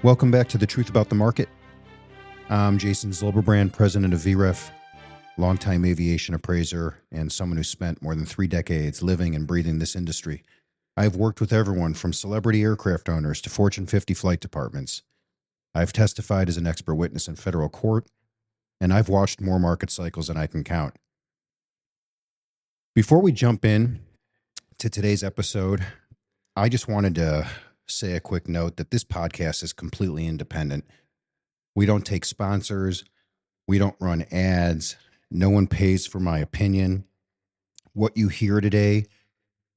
Welcome back to The Truth About the Market. I'm Jason Zilberbrand, president of VREF, longtime aviation appraiser, and someone who spent more than 3 decades living and breathing this industry. I've worked with everyone from celebrity aircraft owners to Fortune 50 flight departments. I've testified as an expert witness in federal court, and I've watched more market cycles than I can count. Before we jump in to today's episode, I just wanted to say a quick note that this podcast is completely independent. We don't take sponsors. We don't run ads. No one pays for my opinion. What you hear today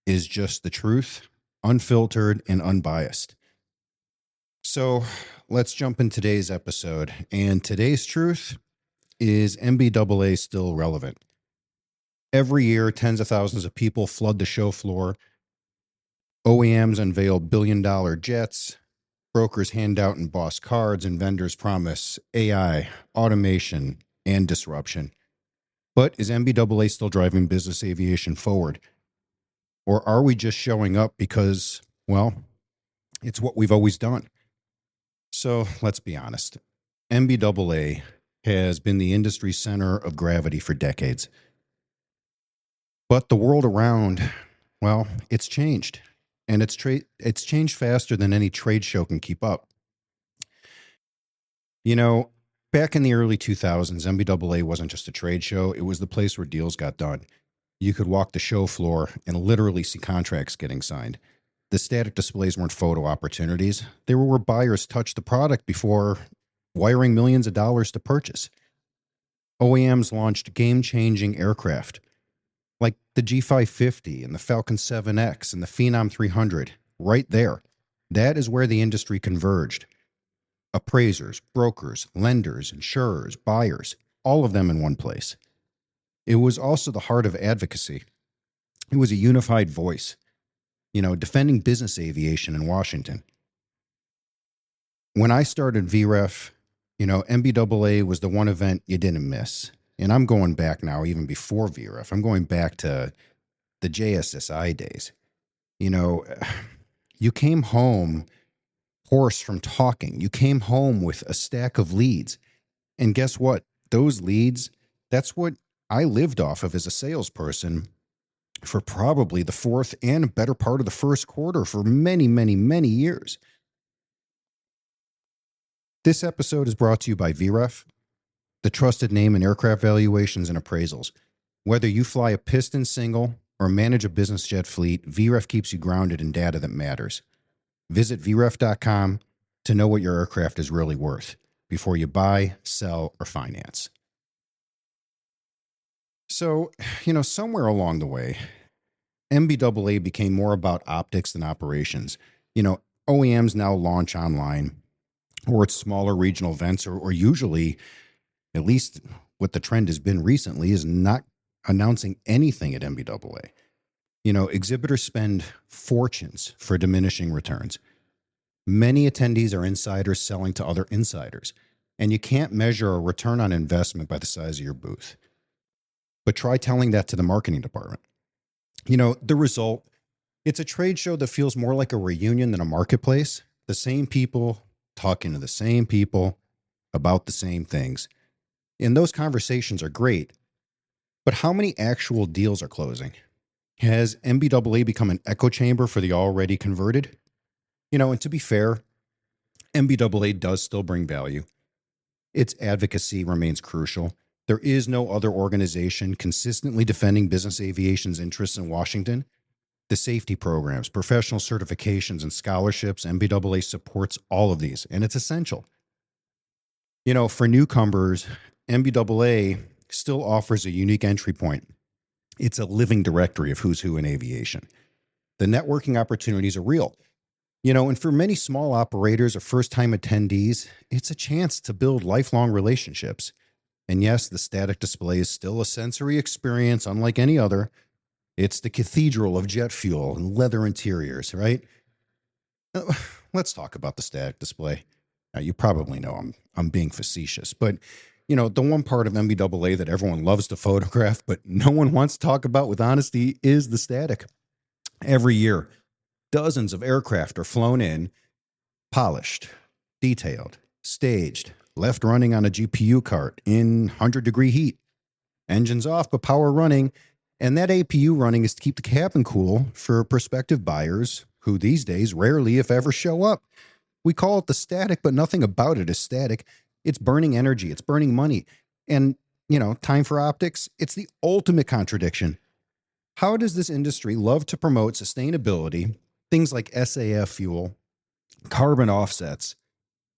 is just the truth, unfiltered and unbiased. So let's jump in today's episode. And today's truth is NBAA still relevant? Every year, tens of thousands of people flood the show floor. OEMs unveil billion-dollar jets, brokers hand out embossed cards, and vendors promise AI, automation, and disruption. But is NBAA still driving business aviation forward? Or are we just showing up because, well, it's what we've always done? So let's be honest. NBAA has been the industry center of gravity for decades. But the world around, well, it's changed. And it's changed faster than any trade show can keep up. You know, back in the early 2000s, NBAA wasn't just a trade show. It was the place where deals got done. You could walk the show floor and literally see contracts getting signed. The static displays weren't photo opportunities. They were where buyers touched the product before wiring millions of dollars to purchase. OEMs launched game-changing aircraft, like the G550 and the Falcon 7X and the Phenom 300, right there. That is where the industry converged. Appraisers, brokers, lenders, insurers, buyers, all of them in one place. It was also the heart of advocacy. It was a unified voice, defending business aviation in Washington. When I started VREF, NBAA was the one event you didn't miss. And I'm going back now, even before VREF. I'm going back to the JSSI days. You came home hoarse from talking. You came home with a stack of leads. And guess what? Those leads, that's what I lived off of as a salesperson for probably the fourth and better part of the first quarter for many, many, many years. This episode is brought to you by VREF, the trusted name in aircraft valuations and appraisals. Whether you fly a piston single or manage a business jet fleet, VREF keeps you grounded in data that matters. Visit VREF.com to know what your aircraft is really worth before you buy, sell, or finance. So, somewhere along the way, NBAA became more about optics than operations. OEMs now launch online or at smaller regional events or usually, at least what the trend has been recently, is not announcing anything at NBAA. Exhibitors spend fortunes for diminishing returns. Many attendees are insiders selling to other insiders, and you can't measure a return on investment by the size of your booth. But try telling that to the marketing department. The result, it's a trade show that feels more like a reunion than a marketplace. The same people talking to the same people about the same things. And those conversations are great, but how many actual deals are closing? Has NBAA become an echo chamber for the already converted? And to be fair, NBAA does still bring value. Its advocacy remains crucial. There is no other organization consistently defending business aviation's interests in Washington. The safety programs, professional certifications, and scholarships, NBAA supports all of these, and it's essential. For newcomers, NBAA still offers a unique entry point. It's a living directory of who's who in aviation. The networking opportunities are real. And for many small operators or first-time attendees, it's a chance to build lifelong relationships. And yes, the static display is still a sensory experience unlike any other. It's the cathedral of jet fuel and leather interiors, right? Let's talk about the static display. You probably know I'm being facetious, but the one part of NBAA that everyone loves to photograph, but no one wants to talk about with honesty is the static. Every year, dozens of aircraft are flown in, polished, detailed, staged, left running on a GPU cart in 100-degree heat. Engines off, but power running. And that APU running is to keep the cabin cool for prospective buyers who these days rarely, if ever, show up. We call it the static, but nothing about it is static. It's burning energy, it's burning money. And, time for optics, it's the ultimate contradiction. How does this industry love to promote sustainability, things like SAF fuel, carbon offsets,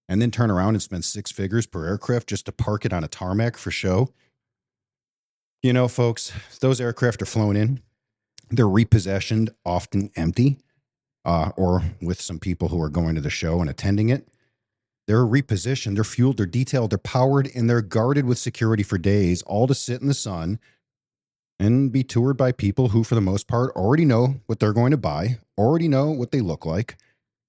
and then turn around and spend six figures per aircraft just to park it on a tarmac for show? Folks, those aircraft are flown in. They're repossessioned, often empty, or with some people who are going to the show and attending it. They're repositioned, they're fueled, they're detailed, they're powered, and they're guarded with security for days, all to sit in the sun and be toured by people who, for the most part, already know what they're going to buy, already know what they look like.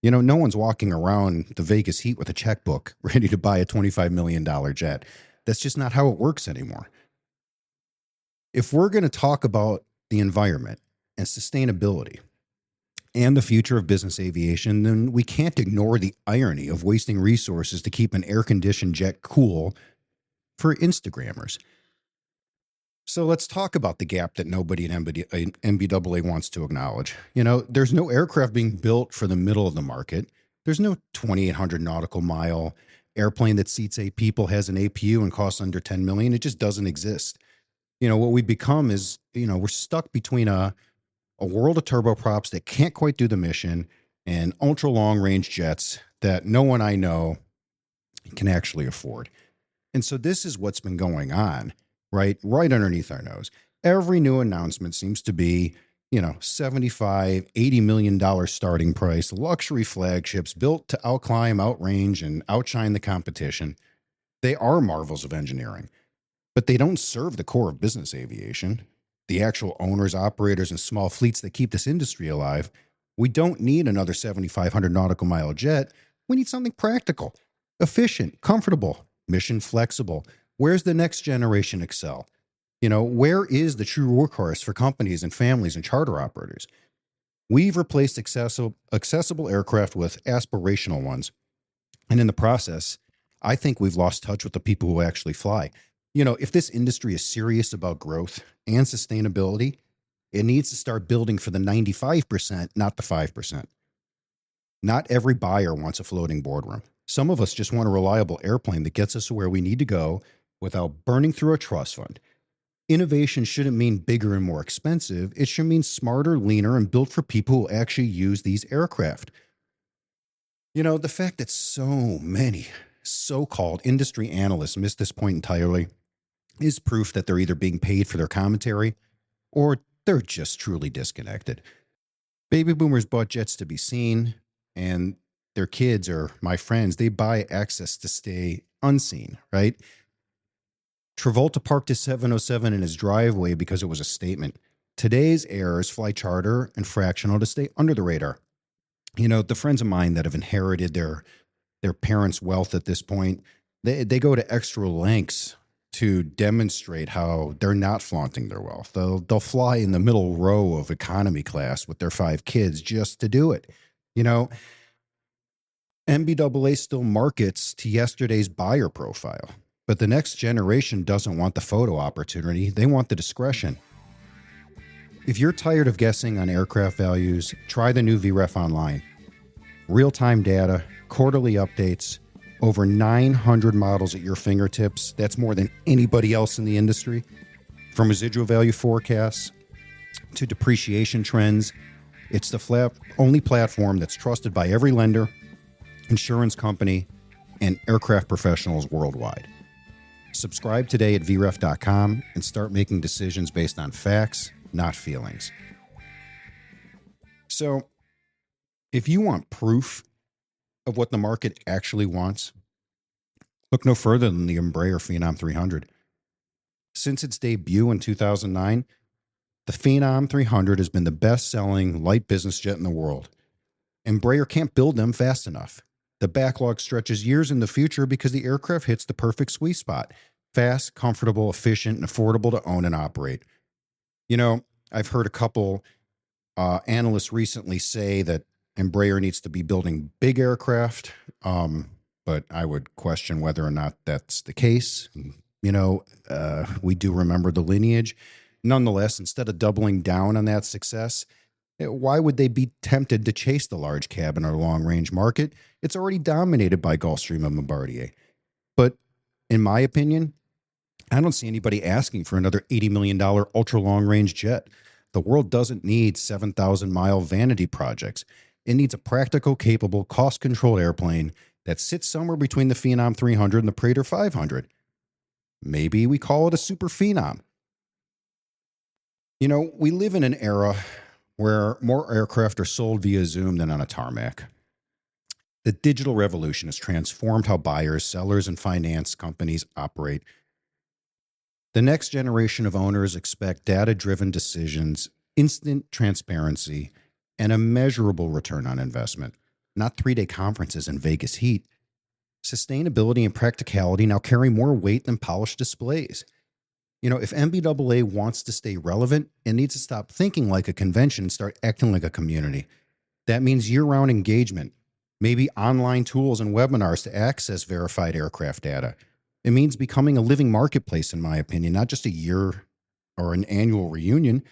No one's walking around the Vegas heat with a checkbook ready to buy a $25 million jet. That's just not how it works anymore. If we're going to talk about the environment and sustainability and the future of business aviation, then we can't ignore the irony of wasting resources to keep an air-conditioned jet cool for Instagrammers. So let's talk about the gap that nobody in NBAA wants to acknowledge. There's no aircraft being built for the middle of the market. There's no 2,800 nautical mile airplane that seats 8 people, has an APU, and costs under $10 million. It just doesn't exist. What we become is, we're stuck between a world of turboprops that can't quite do the mission and ultra long range jets that no one I know can actually afford. And so this is what's been going on, right underneath our nose. Every new announcement seems to be, $75, $80 million starting price, luxury flagships built to outclimb, outrange, and outshine the competition. They are marvels of engineering, but they don't serve the core of business aviation, the actual owners, operators, and small fleets that keep this industry alive. We don't need another 7,500 nautical mile jet. We need something practical, efficient, comfortable, mission flexible. Where's the next generation Excel? Where is the true workhorse for companies and families and charter operators? We've replaced accessible aircraft with aspirational ones. And in the process, I think we've lost touch with the people who actually fly. If this industry is serious about growth and sustainability, it needs to start building for the 95%, not the 5%. Not every buyer wants a floating boardroom. Some of us just want a reliable airplane that gets us where we need to go without burning through a trust fund. Innovation shouldn't mean bigger and more expensive. It should mean smarter, leaner, and built for people who actually use these aircraft. The fact that so many so-called industry analysts miss this point entirely is proof that they're either being paid for their commentary or they're just truly disconnected. Baby boomers bought jets to be seen, and their kids or my friends, they buy access to stay unseen, right? Travolta parked his 707 in his driveway because it was a statement. Today's heirs fly charter and fractional to stay under the radar. The friends of mine that have inherited their parents' wealth at this point, they go to extra lengths to demonstrate how they're not flaunting their wealth. They'll fly in the middle row of economy class with their 5 kids just to do it. NBAA still markets to yesterday's buyer profile, but the next generation doesn't want the photo opportunity. They want the discretion. If you're tired of guessing on aircraft values, try the new VREF online. Real-time data, quarterly updates, over 900 models at your fingertips. That's more than anybody else in the industry. From residual value forecasts to depreciation trends, it's the only platform that's trusted by every lender, insurance company, and aircraft professionals worldwide. Subscribe today at vref.com and start making decisions based on facts, not feelings. So, if you want proof of what the market actually wants, look no further than the Embraer Phenom 300. Since its debut in 2009, the Phenom 300 has been the best-selling light business jet in the world. Embraer can't build them fast enough. The backlog stretches years in the future because the aircraft hits the perfect sweet spot. Fast, comfortable, efficient, and affordable to own and operate. I've heard a couple analysts recently say that Embraer needs to be building big aircraft. but I would question whether or not that's the case. We do remember the lineage. Nonetheless, instead of doubling down on that success, why would they be tempted to chase the large cabin or long range market? It's already dominated by Gulfstream and Bombardier. But in my opinion, I don't see anybody asking for another $80 million ultra long range jet. The world doesn't need 7,000-mile vanity projects. It needs a practical, capable, cost controlled airplane that sits somewhere between the Phenom 300 and the Praetor 500. Maybe we call it a super Phenom. We live in an era where more aircraft are sold via Zoom than on a tarmac. The digital revolution has transformed how buyers, sellers, and finance companies operate. The next generation of owners expect data-driven decisions, instant transparency, and a measurable return on investment, not 3-day conferences in Vegas heat. Sustainability and practicality now carry more weight than polished displays. If NBAA wants to stay relevant, it needs to stop thinking like a convention and start acting like a community. That means year-round engagement, maybe online tools and webinars to access verified aircraft data. It means becoming a living marketplace, in my opinion, not just a year or an annual reunion.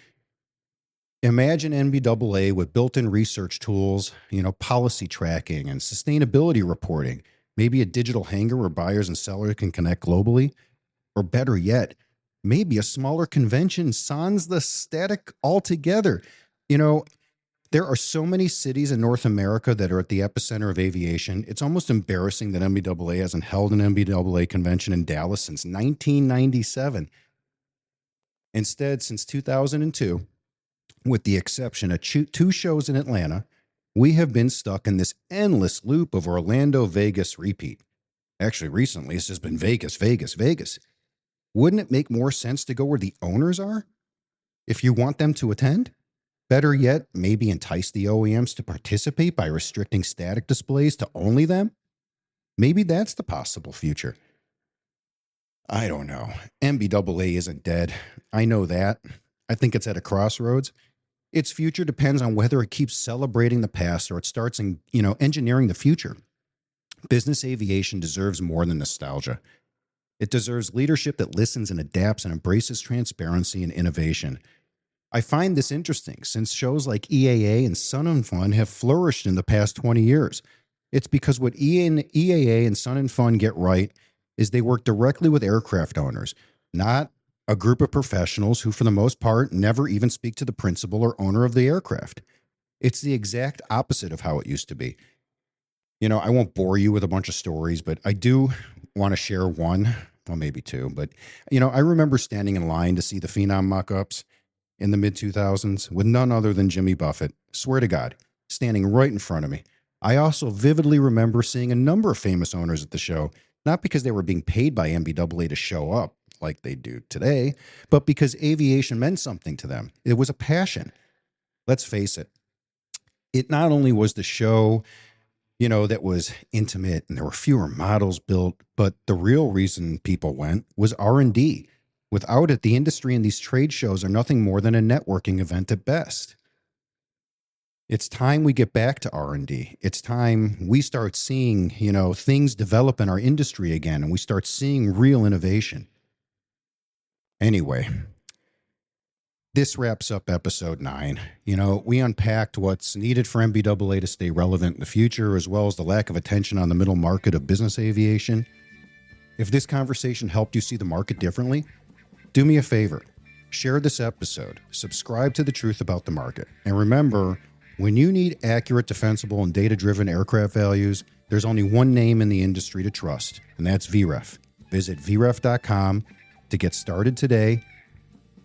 Imagine NBAA with built-in research tools, policy tracking and sustainability reporting, maybe a digital hangar where buyers and sellers can connect globally, or better yet, maybe a smaller convention sans the static altogether. There are so many cities in North America that are at the epicenter of aviation. It's almost embarrassing that NBAA hasn't held an NBAA convention in Dallas since 1997. Instead, since 2002, with the exception of 2 shows in Atlanta, we have been stuck in this endless loop of Orlando-Vegas repeat. Actually, recently, it's just been Vegas, Vegas, Vegas. Wouldn't it make more sense to go where the owners are? If you want them to attend? Better yet, maybe entice the OEMs to participate by restricting static displays to only them? Maybe that's the possible future. I don't know. NBAA isn't dead. I know that. I think it's at a crossroads. Its future depends on whether it keeps celebrating the past or it starts engineering the future. Business aviation deserves more than nostalgia. It deserves leadership that listens and adapts and embraces transparency and innovation. I find this interesting since shows like EAA and Sun & Fun have flourished in the past 20 years. It's because what EAA and Sun & Fun get right is they work directly with aircraft owners, not a group of professionals who, for the most part, never even speak to the principal or owner of the aircraft. It's the exact opposite of how it used to be. I won't bore you with a bunch of stories, but I do want to share one, well, maybe 2. But, I remember standing in line to see the Phenom mock-ups in the mid-2000s with none other than Jimmy Buffett, swear to God, standing right in front of me. I also vividly remember seeing a number of famous owners at the show, not because they were being paid by NBAA to show up like they do today, but because aviation meant something to them. It was a passion. Let's face it. It not only was the show, that was intimate and there were fewer models built, but the real reason people went was R&D. Without it, the industry and these trade shows are nothing more than a networking event at best. It's time we get back to R&D. It's time we start seeing, things develop in our industry again, and we start seeing real innovation. Anyway, this wraps up episode 9. We unpacked what's needed for NBAA to stay relevant in the future, as well as the lack of attention on the middle market of business aviation. If this conversation helped you see the market differently, do me a favor. Share this episode, subscribe to The Truth About the Market, and remember, when you need accurate, defensible, and data-driven aircraft values, there's only one name in the industry to trust, and that's VREF. Visit VREF.com to get started today.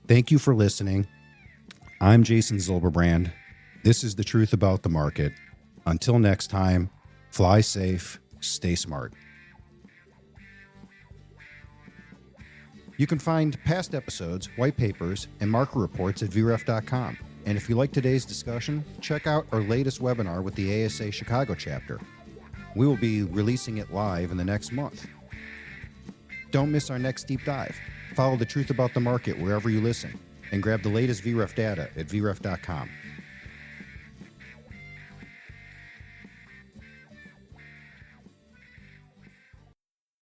Thank you for listening. I'm Jason Zilberbrand. This is The Truth About the Market. Until next time, fly safe, stay smart. You can find past episodes, white papers, and market reports at vref.com. And if you like today's discussion, check out our latest webinar with the ASA Chicago chapter. We will be releasing it live in the next month. Don't miss our next deep dive. Follow The Truth About the Market wherever you listen, and grab the latest VREF data at vref.com.